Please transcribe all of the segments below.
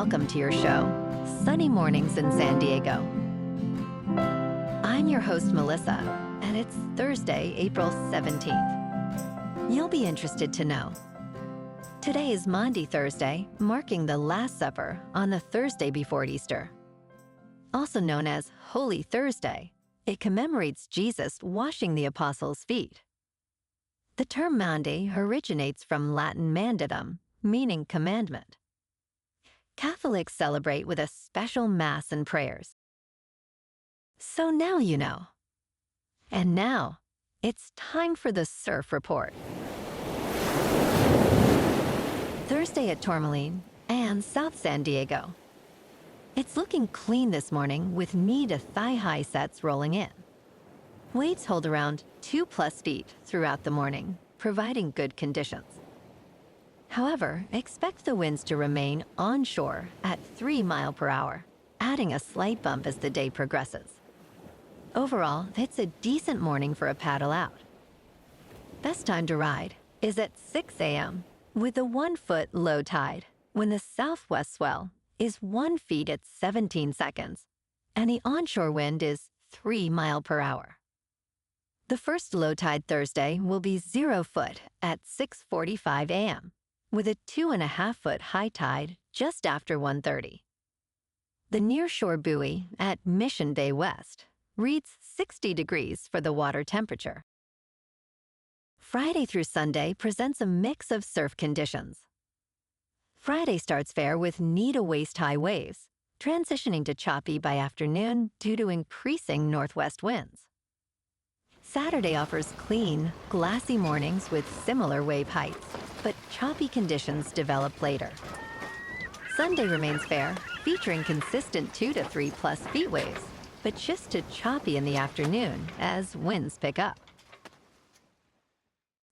welcome to your show, Sunny Mornings in San Diego. I'm your host, Melissa, and it's Thursday, April 17th. You'll be interested to know. Today is Maundy Thursday, marking the Last Supper on the Thursday before Easter. Also known as Holy Thursday, it commemorates Jesus washing the apostles' feet. The term Maundy originates from Latin mandatum, meaning commandment. Catholics celebrate with a special Mass and prayers. So now you know. And now, it's time for the Surf Report. Thursday at Tourmaline and South San Diego. It's looking clean this morning with knee to thigh-high sets rolling in. Waves hold around 2+ feet throughout the morning, providing good conditions. However, expect the winds to remain onshore at 3 miles per hour, adding a slight bump as the day progresses. Overall, it's a decent morning for a paddle out. Best time to ride is at 6 a.m. with a 1-foot low tide when the southwest swell is 1 foot at 17 seconds and the onshore wind is 3 miles per hour. The first low tide Thursday will be 0 foot at 6:45 a.m. with a 2.5-foot high tide just after 1:30. The nearshore buoy at Mission Bay West reads 60 degrees for the water temperature. Friday through Sunday presents a mix of surf conditions. Friday starts fair with knee to waist-high waves, transitioning to choppy by afternoon due to increasing northwest winds. Saturday offers clean, glassy mornings with similar wave heights, but choppy conditions develop later. Sunday remains fair, featuring consistent 2 to 3+ feet waves, but shifts to choppy in the afternoon as winds pick up.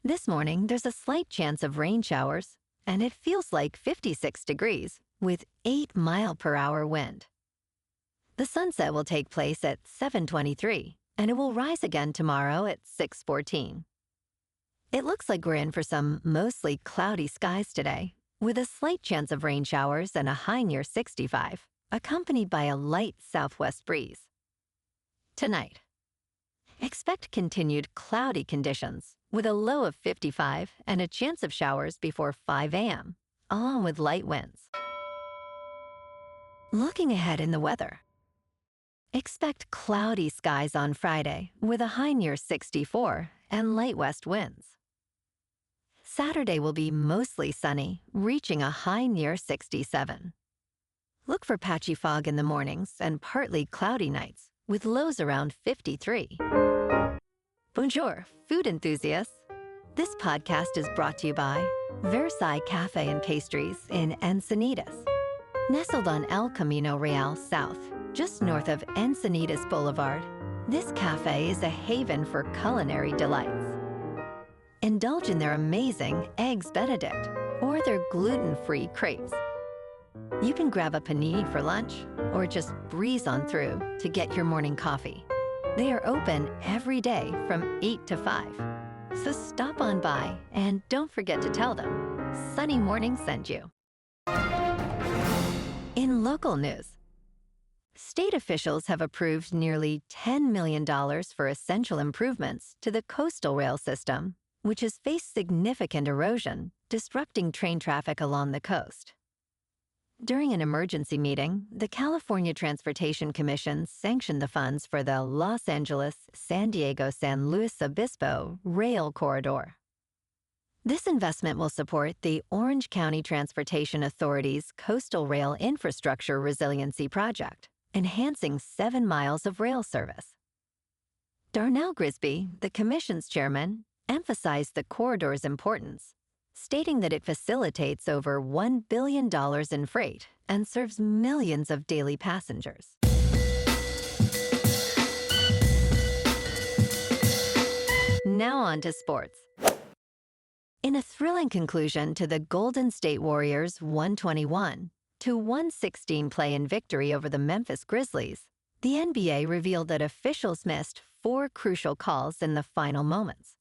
This morning, there's a slight chance of rain showers, and it feels like 56 degrees with 8 miles per hour wind. The sunset will take place at 7:23, and it will rise again tomorrow at 6:14. It looks like we're in for some mostly cloudy skies today, with a slight chance of rain showers and a high near 65, accompanied by a light southwest breeze. Tonight, expect continued cloudy conditions with a low of 55 and a chance of showers before 5 a.m., along with light winds. Looking ahead in the weather, expect cloudy skies on Friday with a high near 64 and light west winds. Saturday will be mostly sunny, reaching a high near 67. Look for patchy fog in the mornings and partly cloudy nights, with lows around 53. Bonjour, food enthusiasts. This podcast is brought to you by Versailles Cafe and Pastries in Encinitas. Nestled on El Camino Real South, just north of Encinitas Boulevard, this cafe is a haven for culinary delights. Indulge in their amazing Eggs Benedict or their gluten-free crepes. You can grab a panini for lunch or just breeze on through to get your morning coffee. They are open every day from 8 to 5. So stop on by and don't forget to tell them Sunny Morning sent you. In local news, state officials have approved nearly $10 million for essential improvements to the coastal rail system, which has faced significant erosion, disrupting train traffic along the coast. During an emergency meeting, the California Transportation Commission sanctioned the funds for the Los Angeles-San Diego-San Luis Obispo rail corridor. This investment will support the Orange County Transportation Authority's Coastal Rail Infrastructure Resiliency Project, enhancing 7 miles of rail service. Darnell Grisby, the commission's chairman, emphasized the corridor's importance, stating that it facilitates over $1 billion in freight and serves millions of daily passengers. Now on to sports. In a thrilling conclusion to the Golden State Warriors' 121-116 play-in victory over the Memphis Grizzlies, the NBA revealed that officials missed 4 crucial calls in the final moments.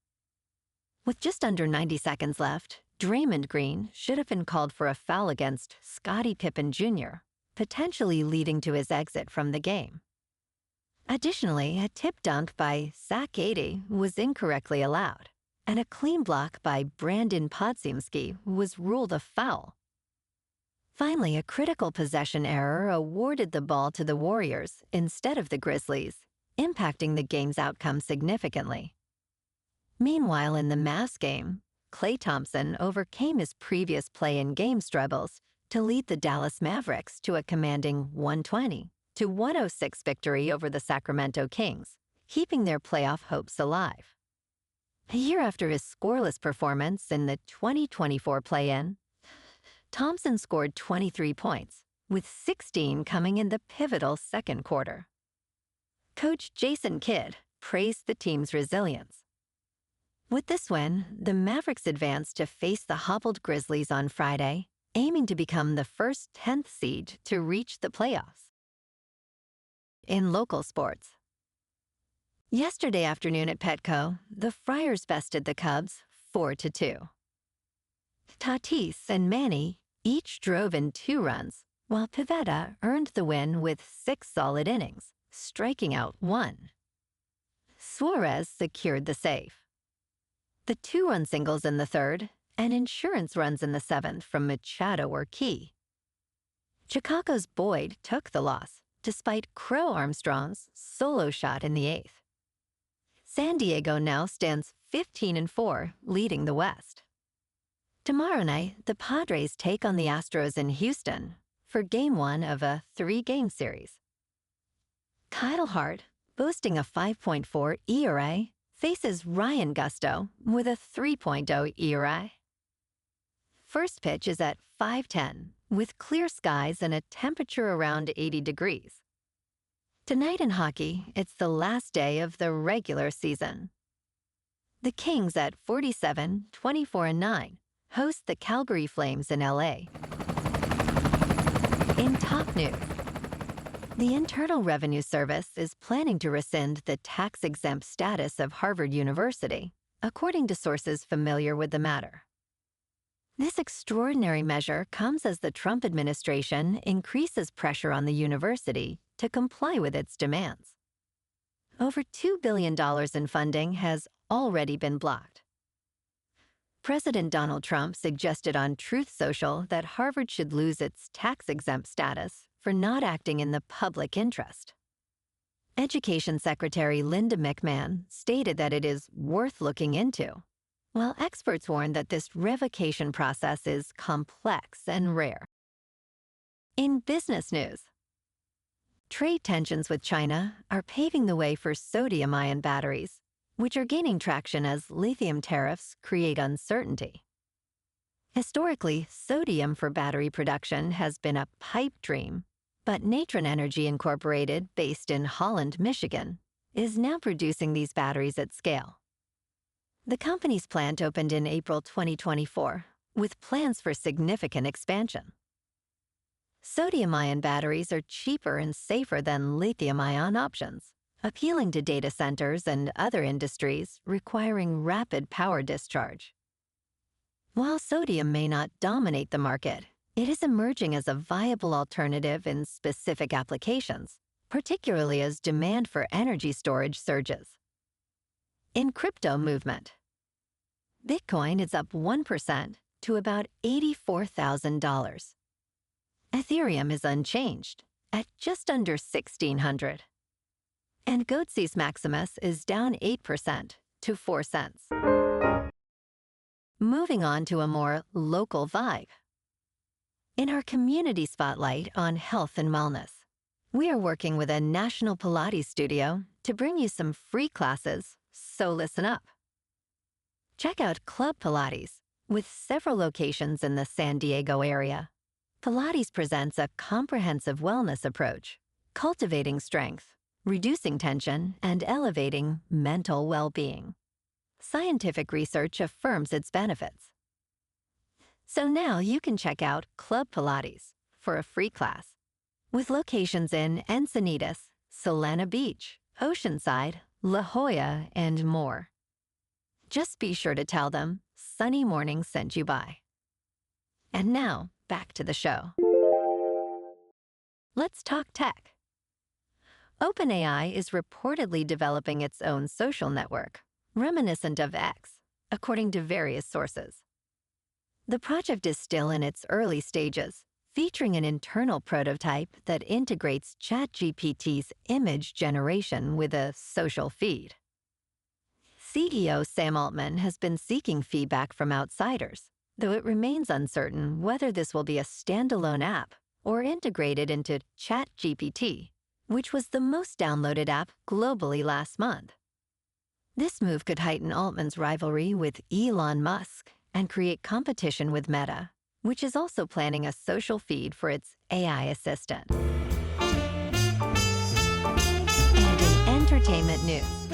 With just under 90 seconds left, Draymond Green should have been called for a foul against Scottie Pippen Jr., potentially leading to his exit from the game. Additionally, a tip dunk by Zach Edey was incorrectly allowed, and a clean block by Brandon Podziemski was ruled a foul. Finally, a critical possession error awarded the ball to the Warriors instead of the Grizzlies, impacting the game's outcome significantly. Meanwhile, in the Mavs game, Klay Thompson overcame his previous play-in-game struggles to lead the Dallas Mavericks to a commanding 120-106 victory over the Sacramento Kings, keeping their playoff hopes alive. A year after his scoreless performance in the 2024 play-in, Thompson scored 23 points, with 16 coming in the pivotal second quarter. Coach Jason Kidd praised the team's resilience. With this win, the Mavericks advanced to face the hobbled Grizzlies on Friday, aiming to become the first 10th seed to reach the playoffs. In local sports, yesterday afternoon at Petco, the Friars bested the Cubs 4-2. Tatis and Manny each drove in 2 runs, while Pivetta earned the win with 6 solid innings, striking out 1. Suarez secured the save. The 2-run singles in the third and insurance runs in the 7th from Machado were key. Chicago's Boyd took the loss, despite Crow Armstrong's solo shot in the 8th. San Diego now stands 15-4, leading the West. Tomorrow night, the Padres take on the Astros in Houston for Game 1 of a 3-game series. Kyle Hart, boasting a 5.4 ERA, faces Ryan Gusto with a 3.0 ERA. First pitch is at 5:10, with clear skies and a temperature around 80 degrees. Tonight in hockey, it's the last day of the regular season. The Kings at 47-24-9 host the Calgary Flames in LA. In top news, the Internal Revenue Service is planning to rescind the tax-exempt status of Harvard University, according to sources familiar with the matter. This extraordinary measure comes as the Trump administration increases pressure on the university to comply with its demands. Over $2 billion in funding has already been blocked. President Donald Trump suggested on Truth Social that Harvard should lose its tax-exempt status for not acting in the public interest. Education Secretary Linda McMahon stated that it is worth looking into, while experts warn that this revocation process is complex and rare. In business news, trade tensions with China are paving the way for sodium-ion batteries, which are gaining traction as lithium tariffs create uncertainty. Historically, sodium for battery production has been a pipe dream, but Natron Energy Incorporated, based in Holland, Michigan, is now producing these batteries at scale. The company's plant opened in April 2024, with plans for significant expansion. Sodium-ion batteries are cheaper and safer than lithium-ion options, appealing to data centers and other industries requiring rapid power discharge. While sodium may not dominate the market, it is emerging as a viable alternative in specific applications, particularly as demand for energy storage surges. In crypto movement, Bitcoin is up 1% to about $84,000. Ethereum is unchanged at just under $1,600. And Goatse's Maximus is down 8% to 4 cents. Moving on to a more local vibe. In our community spotlight on health and wellness, we are working with a national Pilates studio to bring you some free classes, so listen up. Check out Club Pilates, with several locations in the San Diego area. Pilates presents a comprehensive wellness approach, cultivating strength, reducing tension, and elevating mental well-being. Scientific research affirms its benefits. So now you can check out Club Pilates for a free class, with locations in Encinitas, Solana Beach, Oceanside, La Jolla, and more. Just be sure to tell them sunny morning sent you by. And now, back to the show. Let's talk tech. OpenAI is reportedly developing its own social network, reminiscent of X, according to various sources. The project is still in its early stages, featuring an internal prototype that integrates ChatGPT's image generation with a social feed. CEO Sam Altman has been seeking feedback from outsiders, though it remains uncertain whether this will be a standalone app or integrated into ChatGPT, which was the most downloaded app globally last month. This move could heighten Altman's rivalry with Elon Musk and create competition with Meta, which is also planning a social feed for its AI assistant. And in entertainment news,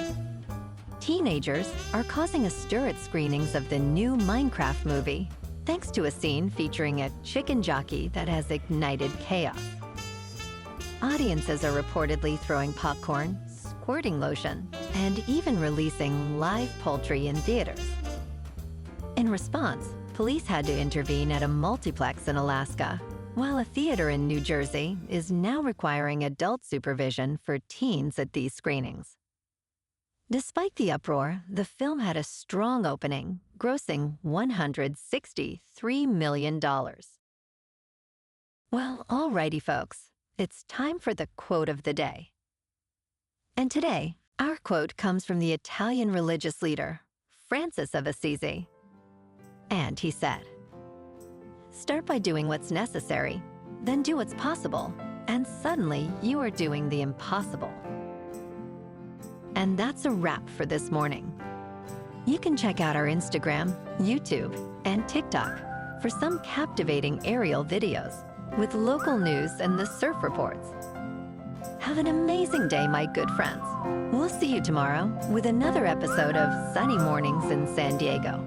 teenagers are causing a stir at screenings of the new Minecraft movie, thanks to a scene featuring a chicken jockey that has ignited chaos. Audiences are reportedly throwing popcorn, squirting lotion, and even releasing live poultry in theaters. In response, police had to intervene at a multiplex in Alaska, while a theater in New Jersey is now requiring adult supervision for teens at these screenings. Despite the uproar, the film had a strong opening, grossing $163 million. Well, alrighty, folks. It's time for the quote of the day. And today, our quote comes from the Italian religious leader, Francis of Assisi. And he said, "Start by doing what's necessary, then do what's possible, and suddenly you are doing the impossible." And that's a wrap for this morning. You can check out our Instagram, YouTube, and TikTok for some captivating aerial videos with local news and the surf reports. Have an amazing day, my good friends. We'll see you tomorrow with another episode of Sunny Mornings in San Diego.